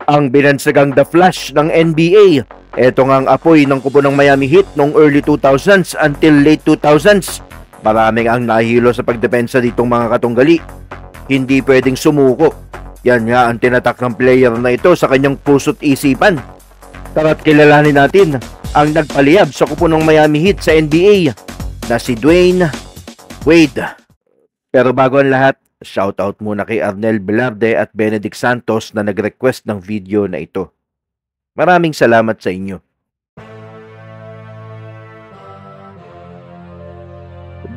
Ang binansagang The Flash ng NBA, ito nga ang apoy ng kupo ng Miami Heat noong early 2000s until late 2000s. Maraming ang nahilo sa pagdepensa ditong mga katunggali. Hindi pwedeng sumuko. Yan nga ang tinatak ng player na ito sa kanyang puso't isipan. Tara't kilalanin natin ang nagpaliyab sa kupo ng Miami Heat sa NBA na si Dwayne Wade. Pero bago ang lahat, shoutout muna kay Arnel Velarde at Benedict Santos na nag-request ng video na ito. Maraming salamat sa inyo.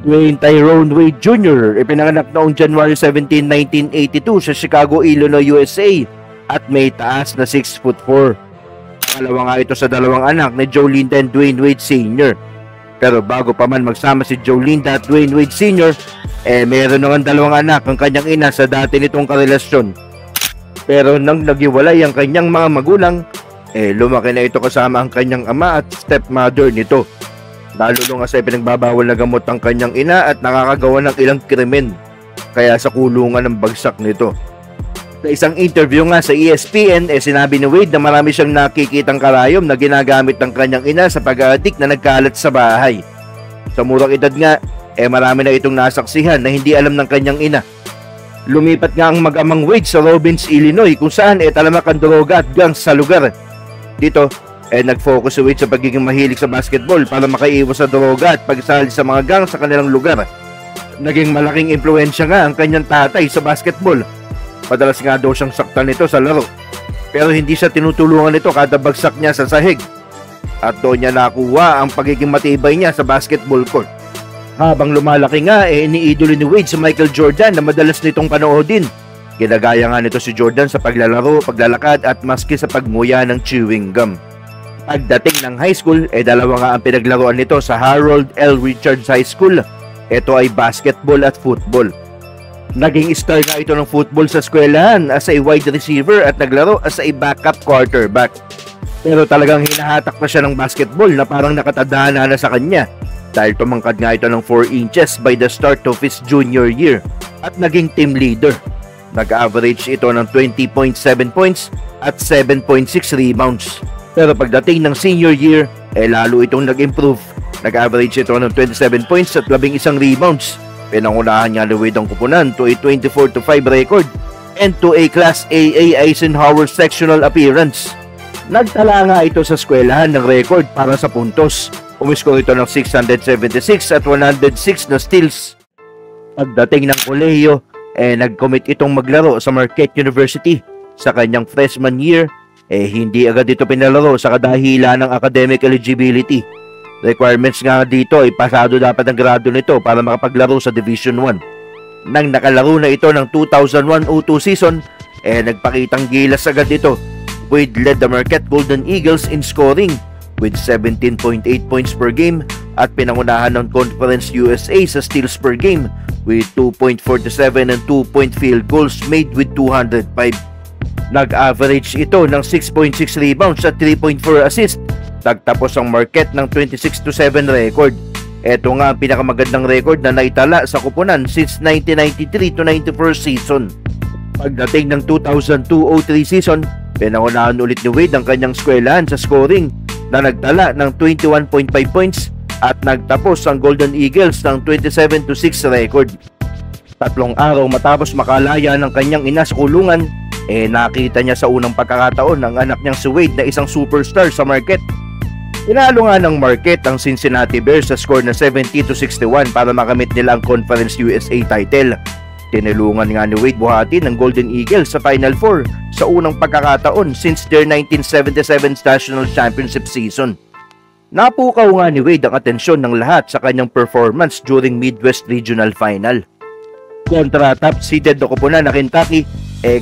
Dwayne Tyrone Wade Jr. ipinanganak noong January 17, 1982 sa Chicago, Illinois, USA at may taas na 6'4". Pangalawa nga ito sa dalawang anak ni Joe Linda and Dwayne Wade Sr. Pero bago pa man magsama si Joe Linda at Dwayne Wade Sr., meron naman dalawang anak ang kanyang ina sa dati nitong karelasyon. Pero nang naghiwalay ang kanyang mga magulang, lumaki na ito kasama ang kanyang ama at stepmother nito. Lalo nga sa pinagbabawal na gamot ang kanyang ina at nakakagawa ng ilang krimen, kaya sa kulungan ng bagsak nito. Sa isang interview nga sa ESPN, sinabi ni Wade na marami siyang nakikitang karayom na ginagamit ng kanyang ina sa pag-aadik na nagkalat sa bahay. Sa murang edad nga, marami na itong nasaksihan na hindi alam ng kanyang ina. Lumipat nga ang mag-amang Wade sa Robbins, Illinois, kung saan talamak ang droga at gangs sa lugar. Dito, nag-focus si Wade sa pagiging mahilig sa basketball para makaiwas sa droga at pagsali sa mga gangs sa kanilang lugar. Naging malaking impluensya nga ang kanyang tatay sa basketball. Madalas nga daw siyang saktan nito sa laro. Pero hindi siya tinutulungan nito kada bagsak niya sa sahig. At doon niya nakuha ang pagiging matibay niya sa basketball court. Habang lumalaki nga, iniidolo ni Wade si Michael Jordan na madalas nitong panoodin. Ginagaya nga nito si Jordan sa paglalaro, paglalakad at maski sa pagmuya ng chewing gum. Pagdating ng high school, dalawa nga ang pinaglaruan nito sa Harold L. Richards High School. Ito ay basketball at football. Naging star nga ito ng football sa eskwelahan as a wide receiver at naglaro as a backup quarterback. Pero talagang hinahatak na siya ng basketball na parang nakatadhana na sa kanya dahil tumangkad nga ito ng 4 inches by the start of his junior year at naging team leader. Nag-average ito ng 20.7 points at 7.6 rebounds. Pero pagdating ng senior year, lalo itong nag-improve. Nag-average ito ng 27 points at 11 rebounds. Pinangunahan niya ni Wade ang kupunan to a 24-5 record and to a Class AA Eisenhower sectional appearance. Nagtala nga ito sa eskwelahan ng record para sa puntos. Umiskor ito ng 676 at 106 na steals. Pagdating ng kolehiyo, nag-commit itong maglaro sa Marquette University. Sa kanyang freshman year, hindi agad ito pinalaro sa kadahilan ng academic eligibility. Requirements nga dito ay pasado dapat ang grado nito para makapaglaro sa Division 1. Nang nakalaro na ito ng 2001-02 season, nagpakitang gilas agad ito. Wade led the Marquette Golden Eagles in scoring with 17.8 points per game at pinangunahan ng Conference USA sa steals per game with 2.47 and 2-point field goals made with 205. Nag-average ito ng 6.6 rebounds at 3.4 assists. Nagtapos ang Marquette ng 26-7 record. Ito nga ang pinakamagandang record na naitala sa kupunan since 1993-94 season. Pagdating ng 2002-03 season, pinangunahan ulit ni Wade ang kanyang eskwelahan sa scoring na nagtala ng 21.5 points at nagtapos ang Golden Eagles ng 27-6 record. 3 araw matapos makalaya ng kanyang ina sa kulungan, nakita niya sa unang pagkakataon ng anak niyang si Wade na isang superstar sa Marquette. Inalo nga ng Marquette ang Cincinnati Bears sa score na 70-61 para makamit nila ang Conference USA title. Tinulungan nga ni Wade buhatin ng Golden Eagles sa Final Four sa unang pagkakataon since their 1977 National Championship season. Napukaw nga ni Wade ang atensyon ng lahat sa kanyang performance during Midwest Regional Final. Kontra top-seeded na kupunan na Kentucky,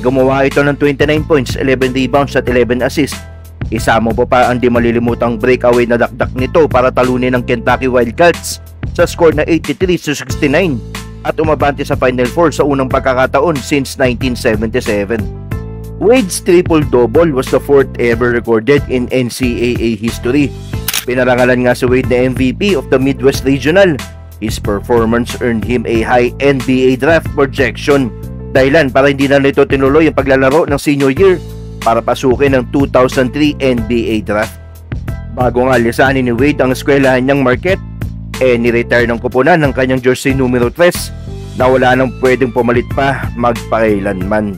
gumawa ito ng 29 points, 11 rebounds at 11 assists. Isama pa ang di malilimutang breakaway na dakdak nito para talunin ng Kentucky Wildcats sa score na 83-69 at umabante sa Final Four sa unang pagkakataon since 1977. Wade's triple-double was the 4th ever recorded in NCAA history. Pinarangalan nga si Wade na MVP of the Midwest Regional. His performance earned him a high NBA draft projection dahilan para hindi na nito tinuloy ang paglalaro ng senior year para pasukin ang 2003 NBA draft. Bago nga lisanin ni Wade ang eskwelahan niyang Marquette, ni-retire ng kupunan ng kanyang jersey numero 3 na wala nang pwedeng pumalit pa magpakailanman.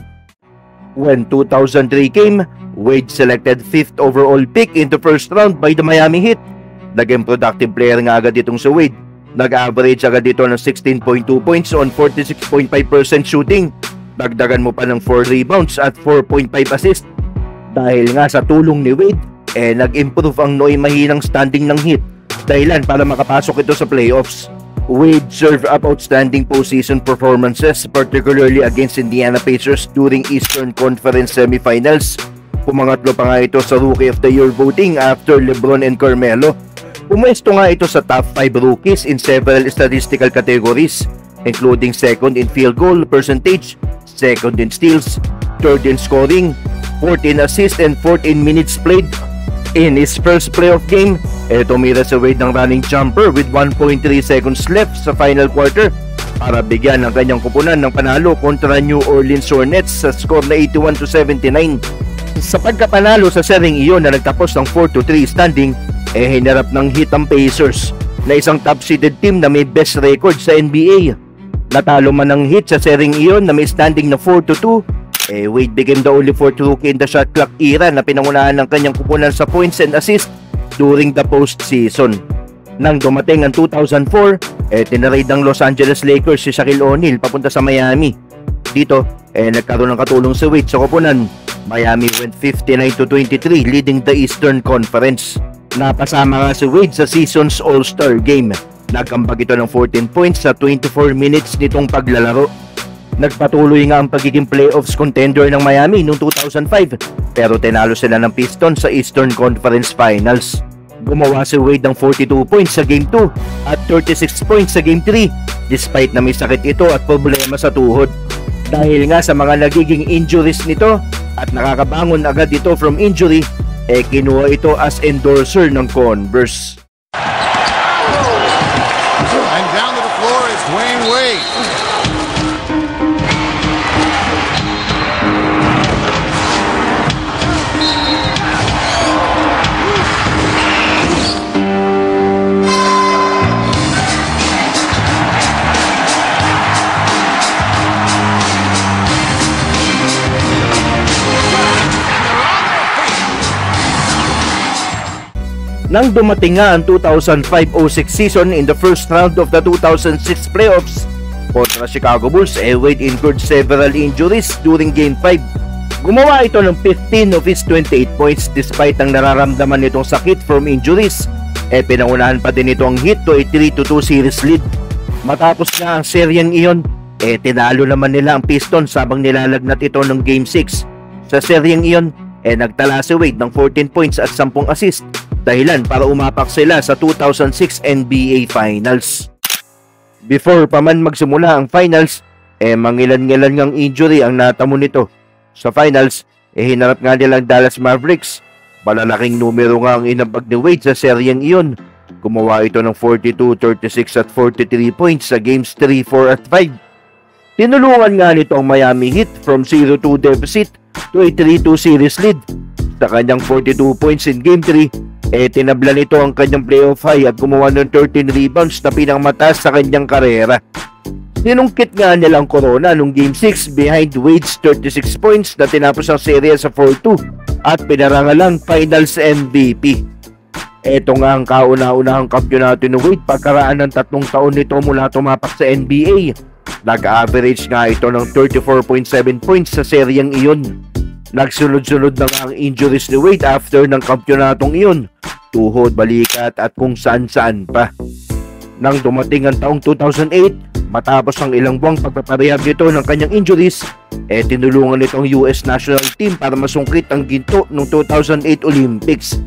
When 2003 came, Wade selected 5th overall pick in the first round by the Miami Heat. Naging productive player nga agad itong si Wade. Nag-average agad dito ng 16.2 points on 46.5% shooting. Dagdagan mo pa ng 4 rebounds at 4.5 assists. Dahil nga sa tulong ni Wade, nag-improve ang nooy mahinang standing ng Heat. Dahilan para makapasok ito sa playoffs. Wade served up outstanding postseason performances, particularly against Indiana Pacers during Eastern Conference Semifinals. Pumangatlo pa nga ito sa Rookie of the Year voting after LeBron and Carmelo. Pumuesto nga ito sa top 5 rookies in several statistical categories, including second in field goal percentage, second in steals, third in scoring, fourth in assists, and fourth in minutes played. In his first playoff game, tumira si Wade ng running jumper with 1.3 seconds left sa final quarter para bigyan ng kanyang kupunan ng panalo kontra New Orleans Hornets sa score na 81-79. Sa pagkapanalo sa sering iyon na nagtapos ng 4-3 standing, hinarap ng Heat ang Pacers na isang top-seeded team na may best record sa NBA. Natalo man ng Heat sa sering iyon na may standing na 4-2, Wade became the only fourth rookie in the shot clock era na pinangunahan ng kanyang kupunan sa points and assists during the postseason. Nang dumating ang 2004, tinarade ng Los Angeles Lakers si Shaquille O'Neal papunta sa Miami. Dito, nagkaroon ng katulong si Wade sa kupunan. Miami went 59-23 leading the Eastern Conference. Napasama nga si Wade sa season's All-Star Game. Nagkambag ito ng 14 points sa 24 minutes nitong paglalaro. Nagpatuloy nga ang pagiging playoffs contender ng Miami noong 2005 pero tinalo sila ng Pistons sa Eastern Conference Finals. Gumawa si Wade ng 42 points sa Game 2 at 36 points sa Game 3 despite na may sakit ito at problema sa tuhod. Dahil nga sa mga nagiging injuries nito at nakakabangon agad ito from injury, kinuha ito as endorser ng Converse. And down to the floor is Dwayne Wade. Nang dumating nga ang 2005-06 season in the first round of the 2006 playoffs kontra Chicago Bulls, Wade incurred several injuries during Game 5. Gumawa ito ng 15 of his 28 points despite ang nararamdaman nitong sakit from injuries. Pinangunahan pa din ito ang Heat to a 3-2 series lead. Matapos nga ang seryeng iyon, tinalo naman nila ang Pistons habang nilalagnat ito ng Game 6. Sa seryeng iyon, nagtala si Wade ng 14 points at 10 assists. Dahilan para umapak sila sa 2006 NBA Finals. Before pa man magsimula ang finals, mangilan-ngilan ngang injury ang natamo nito. Sa finals, hinarap nga nilang Dallas Mavericks. Malalaking numero nga ang inabag ni Wade sa seryeng iyon. Gumawa ito ng 42, 36 at 43 points sa games 3, 4 at 5. Tinulungan nga nito ang Miami Heat from 0-2 deficit to a 3-2 series lead. Sa kanyang 42 points in Game 3, tinabla nito ang kanyang playoff high at gumawa ng 13 rebounds na pinangmataas sa kanyang karera. Sinungkit nga nila ang corona nung Game 6 behind Wade's 36 points na tinapos ang serye sa 4-2 at pinarangalang Finals MVP. Ito nga ang kauna-unahang kampyonato ni Wade pagkaraan ng 3 taon nito mula tumapak sa NBA. Nag-average nga ito ng 34.7 points sa seryeng iyon. Nagsunod-sunod na nga ang injuries ni Wade after ng kampyonatong iyon, tuhod, balikat at kung saan-saan pa. Nang dumating ang taong 2008, matapos ang ilang buwang pagpaparehab nito ng kanyang injuries, tinulungan nito ang US national team para masungkit ang ginto ng 2008 Olympics.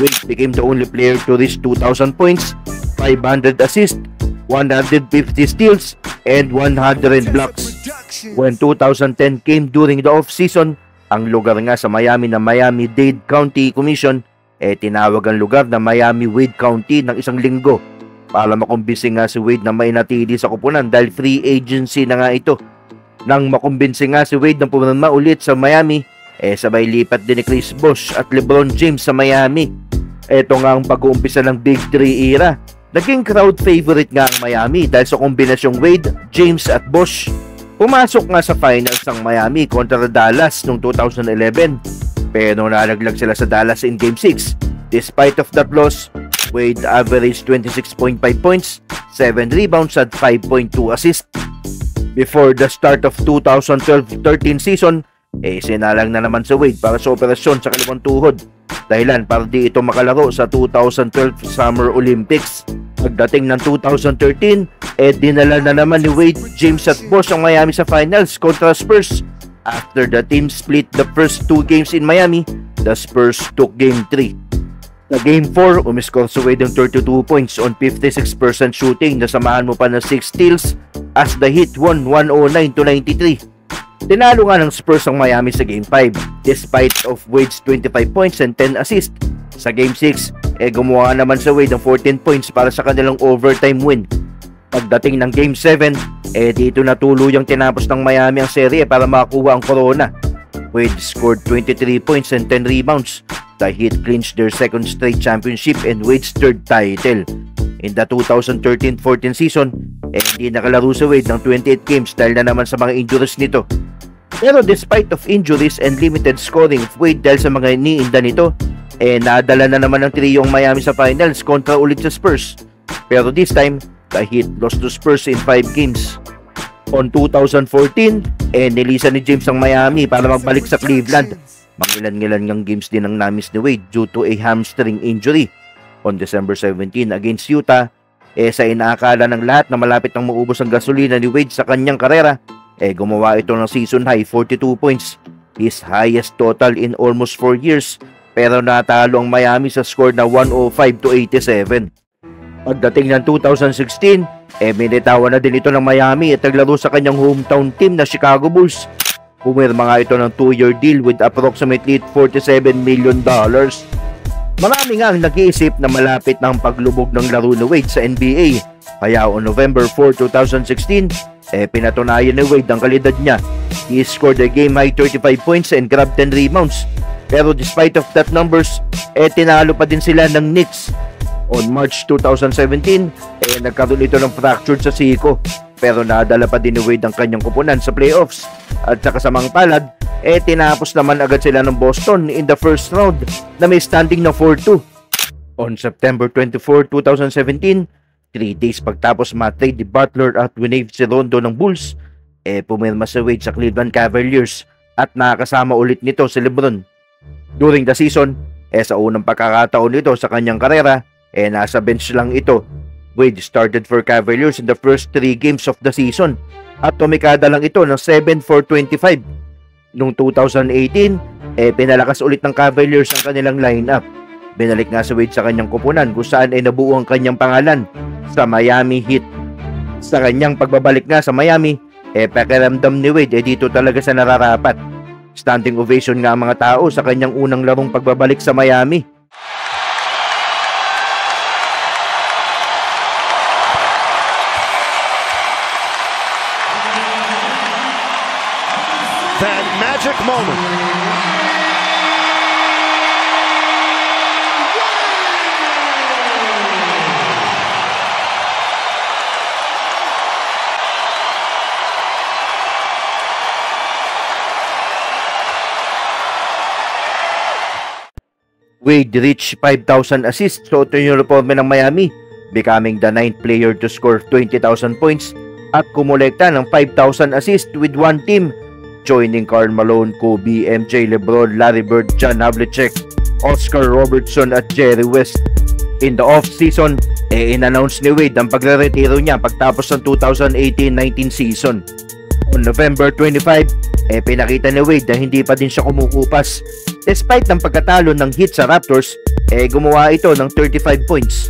Wade became the only player to reach 2,000 points, 500 assists, 150 steals, and 100 blocks. When 2010 came during the off-season, ang lugar nga sa Miami na Miami-Dade County Commission, tinawag ang lugar na Miami-Wade County ng isang linggo para makumbisi nga si Wade na mainatili sa kupunan dahil free agency na nga ito. Nang makumbinsi nga si Wade na pumirma ulit sa Miami, sabay lipat din ni Chris Bosh at LeBron James sa Miami. Ito nga ang pag-uumpisa ng Big 3 era. Naging crowd favorite nga ang Miami dahil sa kombinasyong Wade, James at Bosh. Pumasok nga sa finals ang Miami kontra Dallas noong 2011. Pero nalaglag sila sa Dallas in Game 6. Despite of that loss, Wade averaged 26.5 points, 7 rebounds at 5.2 assists. Before the start of 2012-13 season, sinalang na naman si Wade para sa operasyon sa kaliwang tuhod. Dahilan para di ito makalaro sa 2012 Summer Olympics. Pagdating ng 2013, dinala na naman ni Wade, James at Bosh ang Miami sa finals kontra Spurs. After the team split the first 2 games in Miami, the Spurs took Game 3. Sa Game 4, umiscore si Wade ng 32 points on 56% shooting, nasamahan mo pa ng 6 steals as the Heat won 109-93. Tinalo nga ng Spurs ang Miami sa Game 5 despite of Wade's 25 points and 10 assists. Sa Game 6, gumawa naman sa Wade ng 14 points para sa kanilang overtime win. Pagdating ng Game 7, dito na tuluyang tinapos ng Miami ang serye para makakuha ang corona. Wade scored 23 points and 10 rebounds. The Heat clinched their second straight championship and Wade's third title. In the 2013-14 season, hindi nakalaro si Wade ng 28 games dahil na naman sa mga injuries nito. Pero despite of injuries and limited scoring of Wade dahil sa mga iniinda nito, nadala na naman ng trio ang Miami sa finals kontra ulit sa Spurs. Pero this time, the Heat lost to Spurs in 5 games. On 2014, nilisan ni James ang Miami para magbalik sa Cleveland. Mangilan-ngilan ngang games din ang namis ni Wade due to a hamstring injury. On December 17 against Utah, sa inaakala ng lahat na malapit nang maubos ang gasolina ni Wade sa kanyang karera, gumawa ito ng season high 42 points, his highest total in almost 4 years, pero natalo ang Miami sa score na 105-87. Pagdating ng 2016, binitawan na din ito ng Miami at naglaro sa kanyang hometown team na Chicago Bulls. Pumirma nga ito ng 2-year deal with approximately $47 million. Marami nga ang nag-iisip na malapit na ang paglubog ng laro ni Wade sa NBA. Kaya on November 4, 2016, pinatunayan ni Wade ang kalidad niya. He scored a game-high 35 points and grabbed 10 rebounds. Pero despite of that numbers, tinalo pa din sila ng Knicks. On March 2017, nagkaroon ito ng fracture sa siko. Pero nadala pa din ni Wade ang kanyang kupunan sa playoffs. At sa kasamang palad, tinapos naman agad sila ng Boston in the first round na may standing na 4-2. On September 24, 2017, 3 days pagtapos matrade ni Butler at winave si Rondo ng Bulls, pumirma si Wade sa Cleveland Cavaliers at nakakasama ulit nito si LeBron. During the season, sa unang pagkakataon nito sa kanyang karera, nasa bench lang ito. Wade started for Cavaliers in the first 3 games of the season at tumikada lang ito ng 7 for 25. Noong 2018, pinalakas ulit ng Cavaliers ang kanilang lineup. Binalik nga si Wade sa kanyang kupunan kung saan nabuo ang kanyang pangalan sa Miami Heat. Sa kanyang pagbabalik nga sa Miami, pakiramdam ni Wade dito talaga sa nararapat. Standing ovation nga ang mga tao sa kanyang unang larong pagbabalik sa Miami. That magic moment. Wade reached 5,000 assists sa uniforme ng Miami, becoming the 9th player to score 20,000 points at kumolekta ng 5,000 assists with one team, joining Karl Malone, Kobe, MJ, LeBron, Larry Bird, John Havlicek, Oscar Robertson at Jerry West. In the off-season, in-announce ni Wade ang pagre-retiro niya pagtapos ng 2018-19 season. On November 25, pinakita ni Wade na hindi pa din siya kumukupas. Despite ng pagkatalo ng Heat sa Raptors, gumawa ito ng 35 points.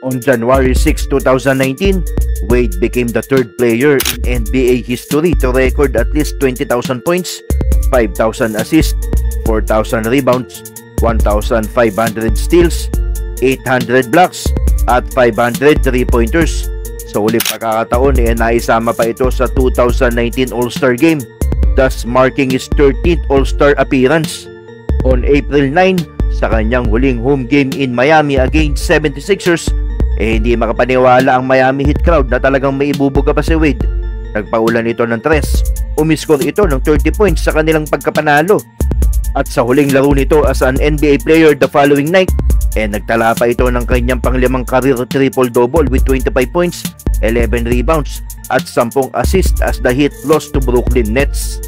On January 6, 2019, Wade became the 3rd player in NBA history to record at least 20,000 points, 5,000 assists, 4,000 rebounds, 1,500 steals, 800 blocks, at 500 3-pointers. sa huling pagkakataon naisama pa ito sa 2019 All-Star Game, thus marking his 13th All-Star appearance. On April 9, sa kanyang huling home game in Miami against 76ers, hindi makapaniwala ang Miami Heat crowd na talagang may ibubuga pa si Wade. Nagpaulan ito ng 3, umiskor ito ng 30 points sa kanilang pagkapanalo. At sa huling laro nito as an NBA player the following night, nagtala pa ito ng kanyang panglimang career triple-double with 25 points, 11 rebounds at 10 assists as the Heat lost to Brooklyn Nets.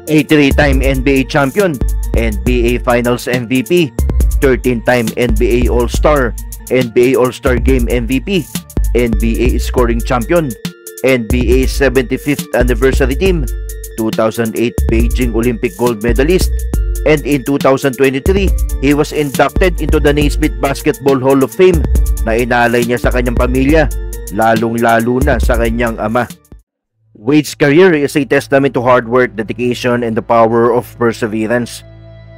A 3-time NBA champion, NBA Finals MVP, 13-time NBA All-Star, NBA All-Star Game MVP, NBA Scoring Champion, NBA 75th Anniversary Team, 2008 Beijing Olympic Gold Medalist, and in 2023, he was inducted into the Naismith Basketball Hall of Fame na inalay niya sa kanyang pamilya, lalong-lalo na sa kanyang ama. Wade's career is a testament to hard work, dedication, and the power of perseverance.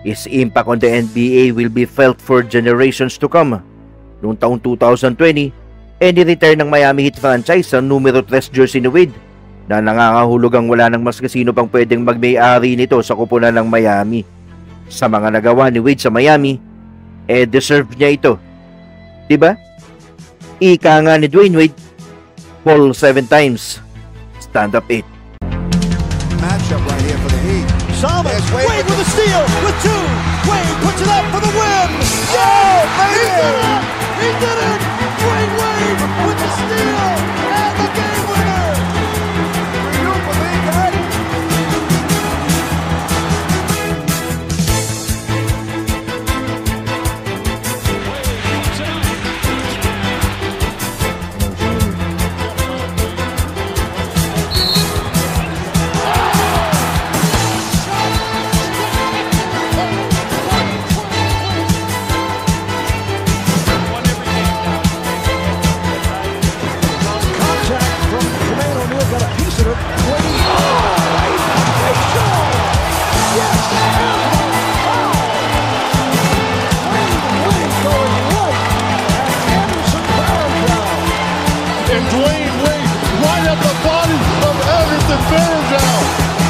His impact on the NBA will be felt for generations to come. Noong taong 2020, ni-retire ng Miami Heat franchise ang numero 3 jersey ni Wade na nangangahulugang wala nang mas kasino pang pwedeng magmay-ari nito sa kupunan ng Miami. Sa mga nagawa ni Wade sa Miami, deserve niya ito. Diba? Ika nga ni Dwayne Wade, fall 7 times, stand up 8. Matchup right here for the Heat. Thomas, Wade with a steal, with 2. Wade puts it up for the win. Yeah, he did it! He did it! Dwayne Wade with the steal and the game winner. Do you believe that? And Dwayne Wade right at the body of Anderson Varejao.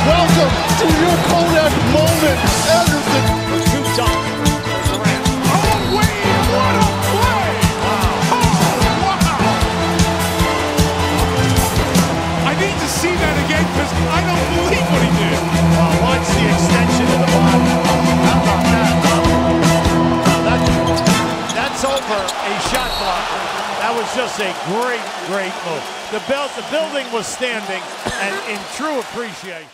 Welcome to your Kodak moment, Anderson. Too tough. Durant. Oh, Wade, what a play! Wow. Oh, wow. I need to see that again because I don't believe what he did. Wow, watch the extension of the body. How about that? That's over a shot block. That was just a great move. The building was standing and in true appreciation.